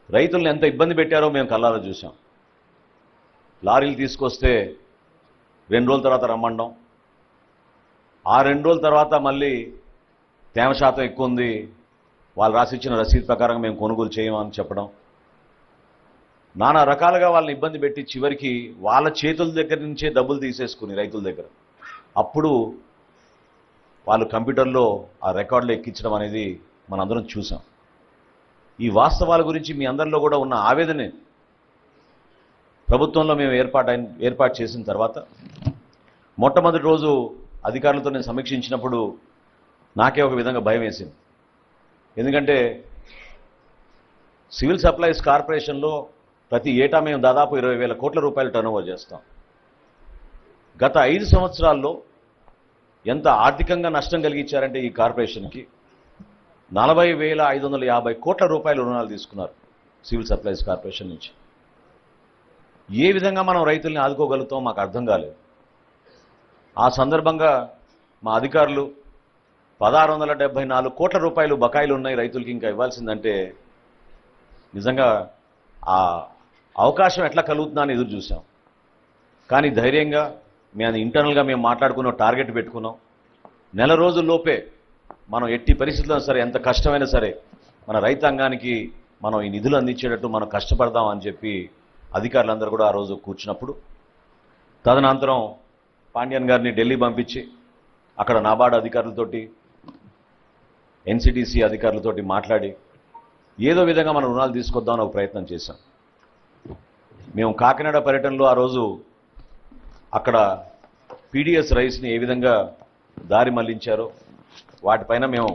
రైతులను ఎంత ఇబ్బంది పెట్టారో మేము కళ్ళారా చూసాం. లారీలు తీసుకొస్తే 2 రోజుల తర్వాత రమ్మండం, ఆ 2 రోజుల తర్వాత మళ్ళీ తేమ శాతం ఎక్కువ ఉంది, వాళ్ళు రాసిచ్చిన రసీదు ప్రకారం మేము కొనుగోలు చేయమని చెప్పడం, నానా రకాలుగా వాళ్ళని ఇబ్బంది పెట్టి చివరికి వాళ్ళ చేతుల దగ్గర నుంచే డబ్బులు తీసేసుకుని రైతుల దగ్గర అప్పుడు వాళ్ళు కంప్యూటర్లో ఆ రికార్డులు ఎక్కించడం అనేది మనందరం చూసాం. ఈ వాస్తవాల గురించి మీ అందరిలో కూడా ఉన్న ఆవేదనే ప్రభుత్వంలో మేము ఏర్పాటు చేసిన తర్వాత మొట్టమొదటి రోజు అధికారులతో నేను సమీక్షించినప్పుడు నాకే ఒక విధంగా భయం వేసింది. ఎందుకంటే సివిల్ సప్లైస్ కార్పొరేషన్లో ప్రతి ఏటా మేము దాదాపు 20,000 కోట్ల రూపాయలు టర్నోవర్ చేస్తాం. గత 5 సంవత్సరాల్లో ఎంత ఆర్థికంగా నష్టం కలిగించారంటే ఈ కార్పొరేషన్కి 40,550 కోట్ల రూపాయల రుణాలు తీసుకున్నారు సివిల్ సప్లైస్ కార్పొరేషన్ నుంచి. ఏ విధంగా మనం రైతుల్ని ఆదుకోగలుగుతాం మాకు అర్థం కాలేదు. ఆ సందర్భంగా మా అధికారులు 1,674 కోట్ల రూపాయలు బకాయిలు ఉన్నాయి రైతులకి ఇంకా ఇవ్వాల్సిందంటే నిజంగా ఆ అవకాశం ఎట్లా కలుగుతుందా అని ఎదురు చూసాం. కానీ ధైర్యంగా మేము ఇంటర్నల్గా మేము మాట్లాడుకున్న టార్గెట్ పెట్టుకున్నాం. నెల రోజుల్లోపే మనం ఎట్టి పరిస్థితుల్లో సరే ఎంత కష్టమైనా సరే మన రైతాంగానికి మనం ఈ నిధులు అందించేటట్టు మనం కష్టపడదాం అని చెప్పి అధికారులందరూ కూడా ఆ రోజు కూర్చున్నప్పుడు తదనంతరం పాండ్యన్ గారిని ఢిల్లీ పంపించి అక్కడ నాబార్డ్ అధికారులతోటి ఎన్సిటిసి అధికారులతోటి మాట్లాడి ఏదో విధంగా మనం రుణాలు తీసుకొద్దామని ఒక ప్రయత్నం చేశాం. మేము కాకినాడ పర్యటనలో ఆ రోజు అక్కడ పీడిఎస్ రైస్ని ఏ విధంగా దారి మళ్లించారో వాటిపైన మేము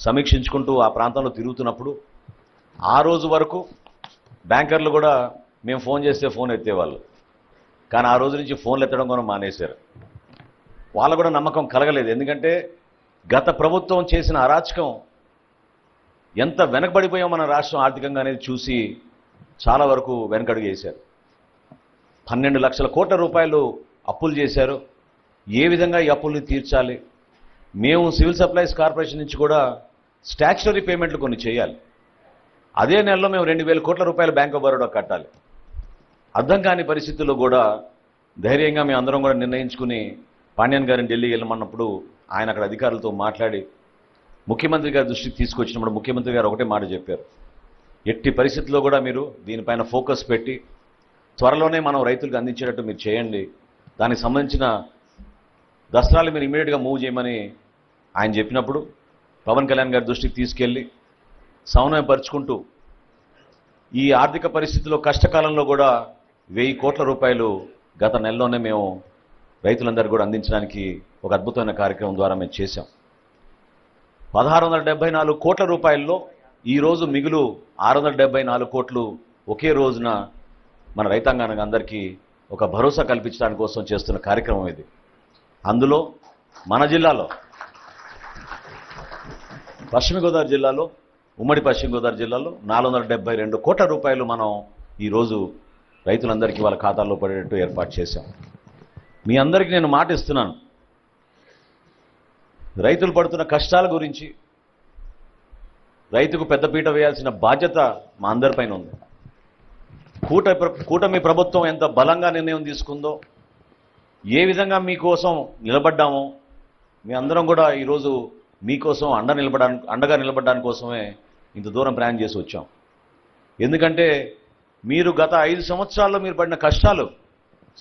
సమీక్షించుకుంటూ ఆ ప్రాంతంలో తిరుగుతున్నప్పుడు ఆ రోజు వరకు బ్యాంకర్లు కూడా మేము ఫోన్ చేస్తే ఫోన్ ఎత్తేవాళ్ళు, కానీ ఆ రోజు నుంచి ఫోన్లు ఎత్తడం కూడా మానేశారు. వాళ్ళకు కూడా నమ్మకం కలగలేదు. ఎందుకంటే గత ప్రభుత్వం చేసిన అరాచకం ఎంత వెనకబడిపోయాం మన రాష్ట్రం ఆర్థికంగా అనేది చూసి చాలా వరకు వెనకడుగు వేశారు. 12 లక్షల కోట్ల రూపాయలు అప్పులు చేశారు. ఏ విధంగా ఈ అప్పుల్ని తీర్చాలి? మేము సివిల్ సప్లైస్ కార్పొరేషన్ నుంచి కూడా స్టాచ్యుటరీ పేమెంట్లు కొన్ని చేయాలి. అదే నెలలో మేము 2,000 కోట్ల రూపాయలు బ్యాంక్ ఆఫ్ బరోడా కట్టాలి. అర్థం కాని పరిస్థితుల్లో కూడా ధైర్యంగా మేము అందరం కూడా నిర్ణయించుకుని పాండ్యన్ గారిని ఢిల్లీ వెళ్ళమన్నప్పుడు ఆయన అక్కడ అధికారులతో మాట్లాడి ముఖ్యమంత్రి గారి దృష్టికి తీసుకొచ్చినప్పుడు ముఖ్యమంత్రి గారు ఒకటే మాట చెప్పారు, ఎట్టి పరిస్థితుల్లో కూడా మీరు దీనిపైన ఫోకస్ పెట్టి త్వరలోనే మనం రైతులకు అందించేటట్టు మీరు చేయండి, దానికి సంబంధించిన దసరాలు మీరు ఇమీడియట్గా మూవ్ చేయమని ఆయన చెప్పినప్పుడు పవన్ కళ్యాణ్ గారి దృష్టికి తీసుకెళ్ళి సమన్వయపరుచుకుంటూ ఈ ఆర్థిక పరిస్థితిలో కష్టకాలంలో కూడా 1,000 కోట్ల రూపాయలు గత నెలలోనే మేము రైతులందరూ కూడా అందించడానికి ఒక అద్భుతమైన కార్యక్రమం ద్వారా మేము చేశాం. 1,674 కోట్ల రూపాయల్లో ఈరోజు మిగులు 674 కోట్లు ఒకే రోజున మన రైతాంగానికి అందరికీ ఒక భరోసా కల్పించడానికి కోసం చేస్తున్న కార్యక్రమం ఇది. అందులో మన జిల్లాలో పశ్చిమ గోదావరి జిల్లాలో ఉమ్మడి పశ్చిమ గోదావరి జిల్లాలో 472 కోట్ల రూపాయలు మనం ఈరోజు రైతులందరికీ వాళ్ళ ఖాతాల్లో పడేటట్టు ఏర్పాటు చేశాం. మీ అందరికీ నేను మాట ఇస్తున్నాను, రైతులు పడుతున్న కష్టాల గురించి రైతుకు పెద్దపీట వేయాల్సిన బాధ్యత మా అందరిపైన ఉంది. కూటమి ప్రభుత్వం ఎంత బలంగా నిర్ణయం తీసుకుందో, ఏ విధంగా మీకోసం నిలబడ్డామో, మీ అందరం కూడా ఈరోజు మీకోసం అండగా నిలబడడానికి కోసమే ఇంత దూరం ప్రయాణం చేసి వచ్చాం. ఎందుకంటే మీరు గత 5 సంవత్సరాల్లో మీరు పడిన కష్టాలు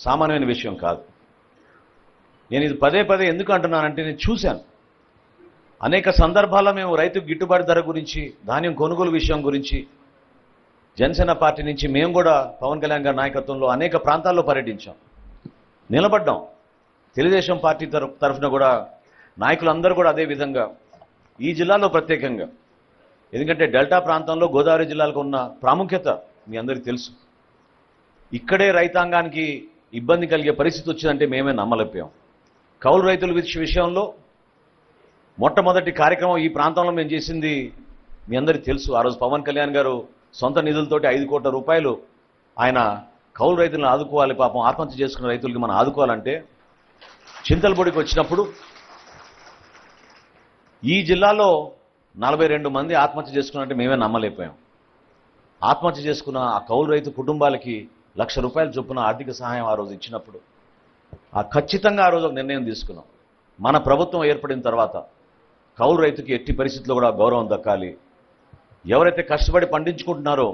సామాన్యమైన విషయం కాదు. నేను ఇది పదే పదే ఎందుకు అంటున్నానంటే నేను చూశాను అనేక సందర్భాల్లో మేము రైతుకు గిట్టుబాటు ధర గురించి, ధాన్యం కొనుగోలు విషయం గురించి జనసేన పార్టీ నుంచి మేము కూడా పవన్ కళ్యాణ్ గారి నాయకత్వంలో అనేక ప్రాంతాల్లో పర్యటించాం, నిలబడ్డాం. తెలుగుదేశం పార్టీ తరఫున కూడా నాయకులందరూ కూడా అదే విధంగా ఈ జిల్లాలో ప్రత్యేకంగా, ఎందుకంటే డెల్టా ప్రాంతంలో గోదావరి జిల్లాలకు ఉన్న ప్రాముఖ్యత మీ అందరికీ తెలుసు. ఇక్కడే రైతాంగానికి ఇబ్బంది కలిగే పరిస్థితి వచ్చిందంటే మేమే నమ్మలేకపోయాం. కౌలు రైతుల విషయంలో మొట్టమొదటి కార్యక్రమం ఈ ప్రాంతంలో మేము చేసింది మీ అందరికీ తెలుసు. ఆ రోజు పవన్ కళ్యాణ్ గారు సొంత నిధులతోటి 5 కోట్ల రూపాయలు ఆయన కౌలు రైతులను ఆదుకోవాలి, పాపం ఆత్మహత్య చేసుకున్న రైతులకి మనం ఆదుకోవాలంటే చింతలపూడికి వచ్చినప్పుడు ఈ జిల్లాలో 42 మంది ఆత్మహత్య చేసుకున్నట్టే మేమే నమ్మలేకపోయాం. ఆత్మహత్య చేసుకున్న ఆ కౌలు రైతు కుటుంబాలకి ₹1,00,000 చొప్పున ఆర్థిక సహాయం ఆ రోజు ఇచ్చినప్పుడు ఖచ్చితంగా ఆ రోజు ఒక నిర్ణయం తీసుకున్నాం. మన ప్రభుత్వం ఏర్పడిన తర్వాత కౌలు రైతుకి ఎట్టి పరిస్థితుల్లో కూడా గౌరవం దక్కాలి. ఎవరైతే కష్టపడి పండించుకుంటున్నారో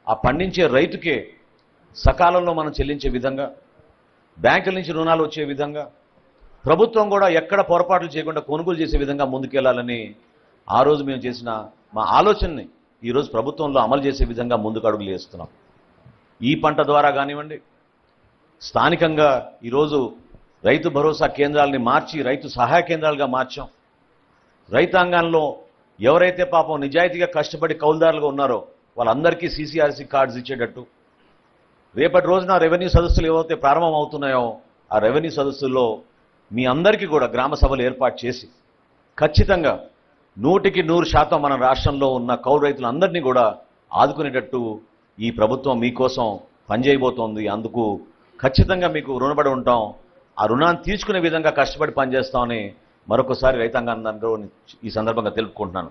ఆ పండించే రైతుకే సకాలంలో మనం చెల్లించే విధంగా, బ్యాంకుల నుంచి రుణాలు వచ్చే విధంగా, ప్రభుత్వం కూడా ఎక్కడ పొరపాట్లు చేయకుండా కొనుగోలు చేసే విధంగా ముందుకెళ్లాలని ఆ రోజు మేము చేసిన మా ఆలోచనని ఈరోజు ప్రభుత్వంలో అమలు చేసే విధంగా ముందుకు అడుగులు వేస్తున్నాం. ఈ పంట ద్వారా కానివ్వండి, స్థానికంగా ఈరోజు రైతు భరోసా కేంద్రాలని మార్చి రైతు సహాయ కేంద్రాలుగా మార్చాం. రైతాంగంలో ఎవరైతే పాపం నిజాయితీగా కష్టపడి కౌలుదారులుగా ఉన్నారో వాళ్ళందరికీ CCRC కార్డ్స్ ఇచ్చేటట్టు, రేపటి రోజున రెవెన్యూ సదస్సులు ఏవైతే ప్రారంభం అవుతున్నాయో ఆ రెవెన్యూ సదస్సుల్లో మీ అందరికీ కూడా గ్రామ సభలు ఏర్పాటు చేసి ఖచ్చితంగా 100% మన రాష్ట్రంలో ఉన్న కౌలు రైతులందరినీ కూడా ఆదుకునేటట్టు ఈ ప్రభుత్వం మీకోసం పనిచేయబోతోంది. అందుకు ఖచ్చితంగా మీకు రుణపడి ఉంటాం. ఆ రుణాన్ని తీర్చుకునే విధంగా కష్టపడి పనిచేస్తామని మరొకసారి రైతాంగాన్ని ఈ సందర్భంగా తెలుపుకుంటున్నాను.